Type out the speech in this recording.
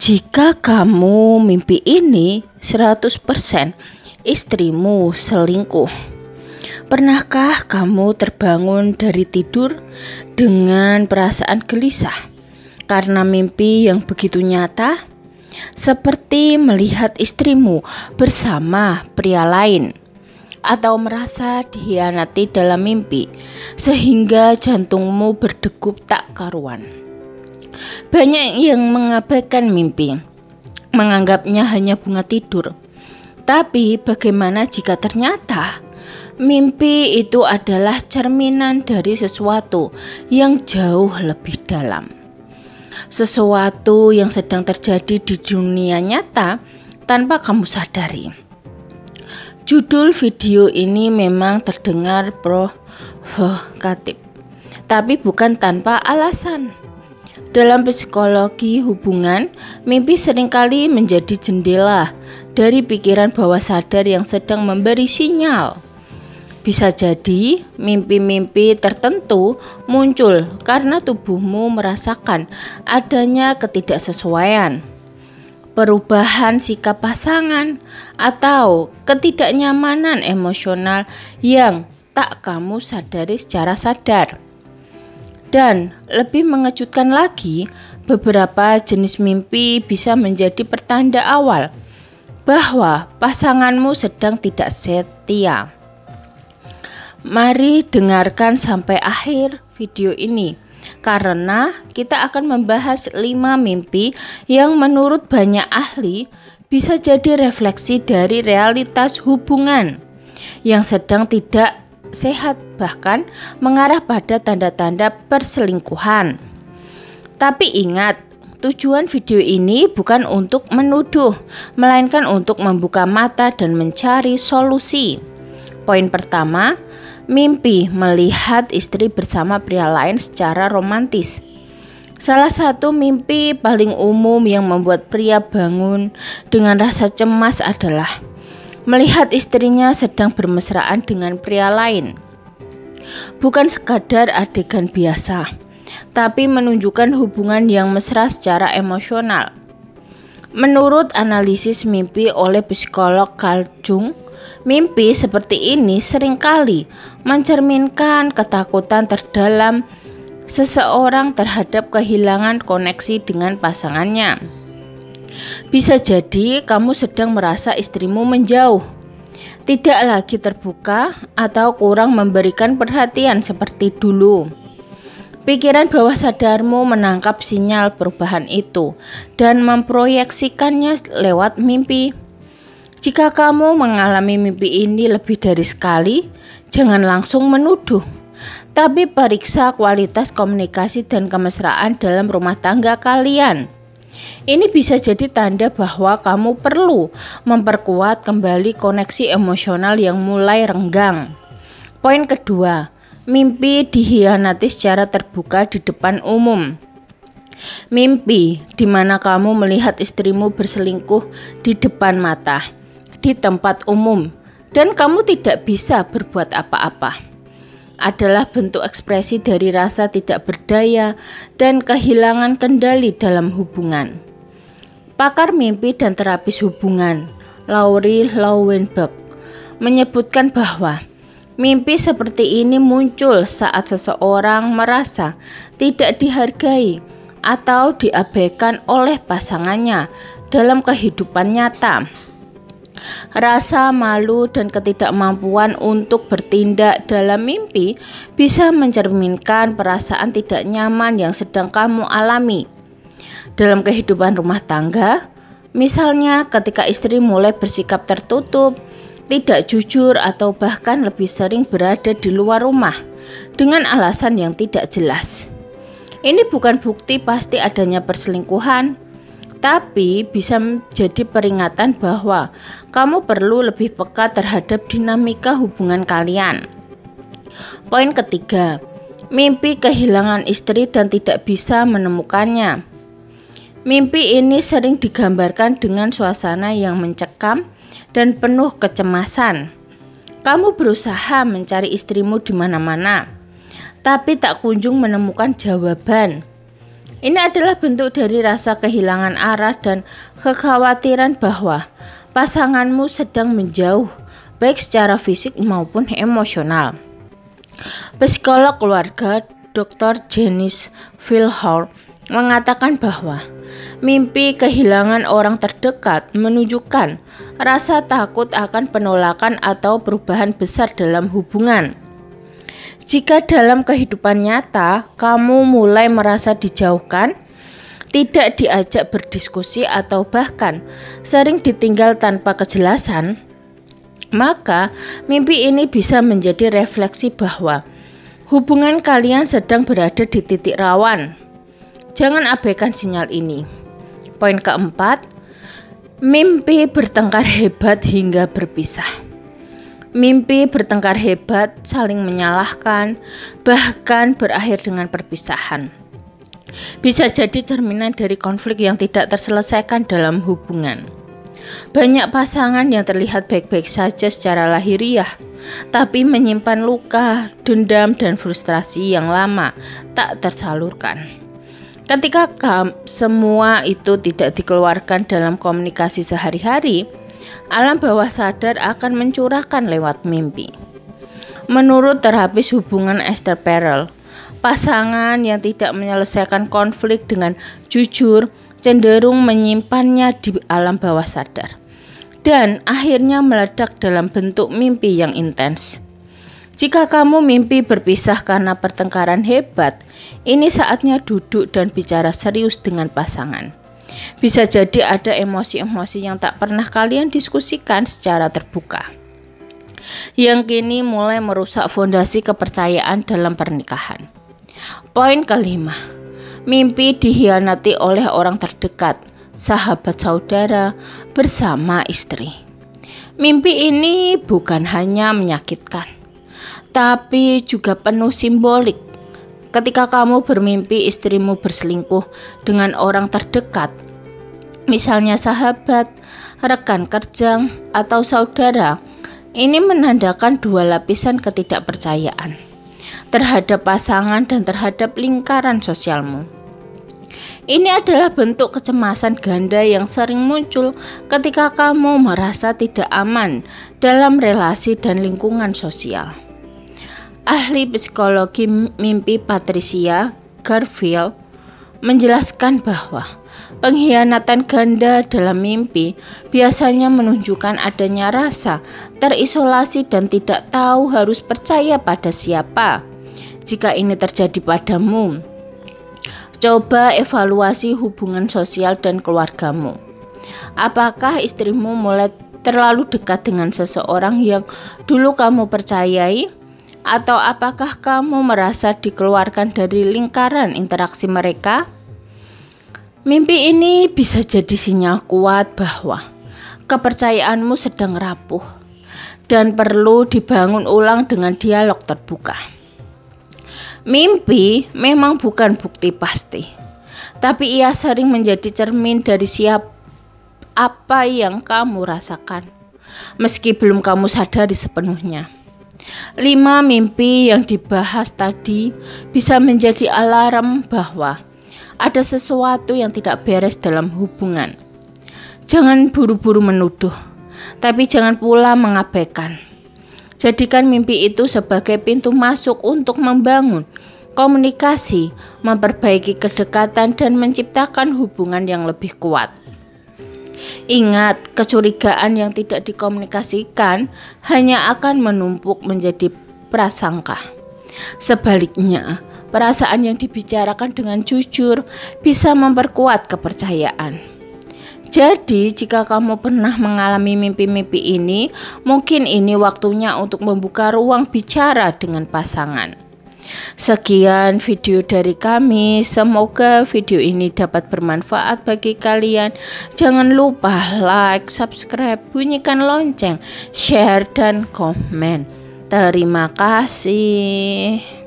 Jika kamu mimpi ini 100% istrimu selingkuh. Pernahkah kamu terbangun dari tidur dengan perasaan gelisah karena mimpi yang begitu nyata? Seperti melihat istrimu bersama pria lain, atau merasa dikhianati dalam mimpi sehingga jantungmu berdegup tak karuan. Banyak yang mengabaikan mimpi, menganggapnya hanya bunga tidur. Tapi bagaimana jika ternyata mimpi itu adalah cerminan dari sesuatu yang jauh lebih dalam, sesuatu yang sedang terjadi di dunia nyata tanpa kamu sadari. Judul video ini memang terdengar provokatif, tapi bukan tanpa alasan. Dalam psikologi hubungan, mimpi seringkali menjadi jendela dari pikiran bawah sadar yang sedang memberi sinyal. Bisa jadi mimpi-mimpi tertentu muncul karena tubuhmu merasakan adanya ketidaksesuaian, perubahan sikap pasangan, atau ketidaknyamanan emosional yang tak kamu sadari secara sadar. Dan lebih mengejutkan lagi, beberapa jenis mimpi bisa menjadi pertanda awal bahwa pasanganmu sedang tidak setia. Mari dengarkan sampai akhir video ini, karena kita akan membahas 5 mimpi yang menurut banyak ahli bisa jadi refleksi dari realitas hubungan yang sedang tidak sehat, bahkan mengarah pada tanda-tanda perselingkuhan. Tapi ingat, tujuan video ini bukan untuk menuduh, melainkan untuk membuka mata dan mencari solusi. Poin pertama, mimpi melihat istri bersama pria lain secara romantis. Salah satu mimpi paling umum yang membuat pria bangun dengan rasa cemas adalah melihat istrinya sedang bermesraan dengan pria lain. Bukan sekadar adegan biasa, tapi menunjukkan hubungan yang mesra secara emosional. Menurut analisis mimpi oleh psikolog Carl Jung, mimpi seperti ini seringkali mencerminkan ketakutan terdalam seseorang terhadap kehilangan koneksi dengan pasangannya. Bisa jadi kamu sedang merasa istrimu menjauh, tidak lagi terbuka, atau kurang memberikan perhatian seperti dulu. Pikiran bawah sadarmu menangkap sinyal perubahan itu dan memproyeksikannya lewat mimpi. Jika kamu mengalami mimpi ini lebih dari sekali, jangan langsung menuduh, tapi periksa kualitas komunikasi dan kemesraan dalam rumah tangga kalian. Ini bisa jadi tanda bahwa kamu perlu memperkuat kembali koneksi emosional yang mulai renggang. Poin kedua, mimpi dikhianati secara terbuka di depan umum. Mimpi di mana kamu melihat istrimu berselingkuh di depan mata, di tempat umum, dan kamu tidak bisa berbuat apa-apa, adalah bentuk ekspresi dari rasa tidak berdaya dan kehilangan kendali dalam hubungan. Pakar mimpi dan terapis hubungan, Laurie Lowenberg, menyebutkan bahwa mimpi seperti ini muncul saat seseorang merasa tidak dihargai atau diabaikan oleh pasangannya dalam kehidupan nyata. Rasa malu dan ketidakmampuan untuk bertindak dalam mimpi bisa mencerminkan perasaan tidak nyaman yang sedang kamu alami. Dalam kehidupan rumah tangga, misalnya ketika istri mulai bersikap tertutup, tidak jujur, atau bahkan lebih sering berada di luar rumah dengan alasan yang tidak jelas. Ini bukan bukti pasti adanya perselingkuhan, tapi bisa menjadi peringatan bahwa kamu perlu lebih peka terhadap dinamika hubungan kalian. Poin ketiga, mimpi kehilangan istri dan tidak bisa menemukannya. Mimpi ini sering digambarkan dengan suasana yang mencekam dan penuh kecemasan. Kamu berusaha mencari istrimu di mana-mana, tapi tak kunjung menemukan jawaban. Ini adalah bentuk dari rasa kehilangan arah dan kekhawatiran bahwa pasanganmu sedang menjauh, baik secara fisik maupun emosional. Psikolog keluarga Dr. Janice Vilhor mengatakan bahwa mimpi kehilangan orang terdekat menunjukkan rasa takut akan penolakan atau perubahan besar dalam hubungan. Jika dalam kehidupan nyata kamu mulai merasa dijauhkan, tidak diajak berdiskusi atau bahkan sering ditinggal tanpa kejelasan, maka mimpi ini bisa menjadi refleksi bahwa hubungan kalian sedang berada di titik rawan. Jangan abaikan sinyal ini. Poin keempat, mimpi bertengkar hebat hingga berpisah. Mimpi bertengkar hebat, saling menyalahkan, bahkan berakhir dengan perpisahan. Bisa jadi cerminan dari konflik yang tidak terselesaikan dalam hubungan. Banyak pasangan yang terlihat baik-baik saja secara lahiriah, tapi menyimpan luka, dendam, dan frustrasi yang lama tak tersalurkan. Ketika semua itu tidak dikeluarkan dalam komunikasi sehari-hari, alam bawah sadar akan mencurahkan lewat mimpi. Menurut terapis hubungan Esther Perel, pasangan yang tidak menyelesaikan konflik dengan jujur cenderung menyimpannya di alam bawah sadar dan akhirnya meledak dalam bentuk mimpi yang intens. Jika kamu mimpi berpisah karena pertengkaran hebat, ini saatnya duduk dan bicara serius dengan pasangan. Bisa jadi ada emosi-emosi yang tak pernah kalian diskusikan secara terbuka, yang kini mulai merusak fondasi kepercayaan dalam pernikahan. Poin kelima, mimpi dihianati oleh orang terdekat, sahabat saudara, bersama istri. Mimpi ini bukan hanya menyakitkan, tapi juga penuh simbolik. Ketika kamu bermimpi istrimu berselingkuh dengan orang terdekat, misalnya sahabat, rekan kerja, atau saudara, ini menandakan dua lapisan ketidakpercayaan terhadap pasangan dan terhadap lingkaran sosialmu. Ini adalah bentuk kecemasan ganda yang sering muncul ketika kamu merasa tidak aman dalam relasi dan lingkungan sosial. Ahli psikologi mimpi Patricia Garfield menjelaskan bahwa pengkhianatan ganda dalam mimpi biasanya menunjukkan adanya rasa terisolasi dan tidak tahu harus percaya pada siapa. Jika ini terjadi padamu, coba evaluasi hubungan sosial dan keluargamu. Apakah istrimu mulai terlalu dekat dengan seseorang yang dulu kamu percayai? Atau apakah kamu merasa dikeluarkan dari lingkaran interaksi mereka? Mimpi ini bisa jadi sinyal kuat bahwa kepercayaanmu sedang rapuh dan perlu dibangun ulang dengan dialog terbuka. Mimpi memang bukan bukti pasti, tapi ia sering menjadi cermin dari apa yang kamu rasakan, meski belum kamu sadari sepenuhnya. 5 mimpi yang dibahas tadi bisa menjadi alarm bahwa ada sesuatu yang tidak beres dalam hubungan. Jangan buru-buru menuduh, tapi jangan pula mengabaikan. Jadikan mimpi itu sebagai pintu masuk untuk membangun komunikasi, memperbaiki kedekatan, dan menciptakan hubungan yang lebih kuat. Ingat, kecurigaan yang tidak dikomunikasikan hanya akan menumpuk menjadi prasangka. Sebaliknya, perasaan yang dibicarakan dengan jujur bisa memperkuat kepercayaan. Jadi, jika kamu pernah mengalami mimpi-mimpi ini, mungkin ini waktunya untuk membuka ruang bicara dengan pasangan. Sekian video dari kami, semoga video ini dapat bermanfaat bagi kalian. Jangan lupa like, subscribe, bunyikan lonceng, share, dan komen. Terima kasih.